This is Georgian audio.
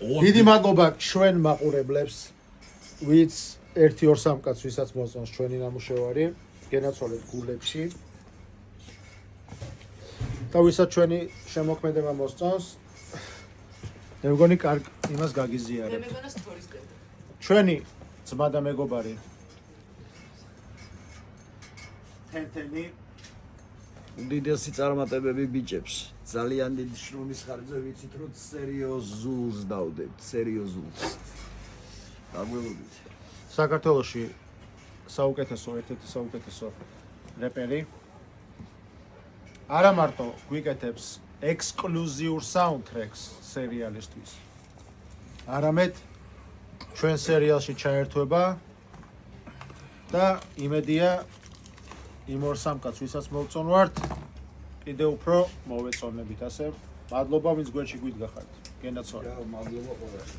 დიდი მადლობა ჩვენ მაყურებლებს, ვიც 1-2-3 კაცს ვისაც მოწონს ჩვენი ნამუშევარი, გენაცვალეთ გულებში. და ვისაც ჩვენი შემოქმედება მოსწონს, მე მგონი კარგ იმას გაგიზიარებთ. მე მეგონა სტორიზდება. ჩვენი ძმა და მეგობარი თენთენი უდიდესი წარმატებები ბიჭებს. ძალიან დიდი შრომის ხარჯზე ვიცით, რომ სერიოზულს დავდებთ, სერიოზულს. დაგველოდით. საქართველოში საუკეთესო, ერთ-ერთი საუკეთესო რეპერი. არა მარტო გვიკეთებს ექსკლუზიურ საუნდტრეკს სერიალისთვის. არამედ ჩვენ სერიალში ჩაერთვება და იმედია იმ 2-3 კაცს ვისაც მოვწონვართ, კიდევ უფრო მოვეწონებით, ასე. მადლობა, ვინც გვერდში გვიდგახართ. გენაცვალეთ. მადლობა ყველას.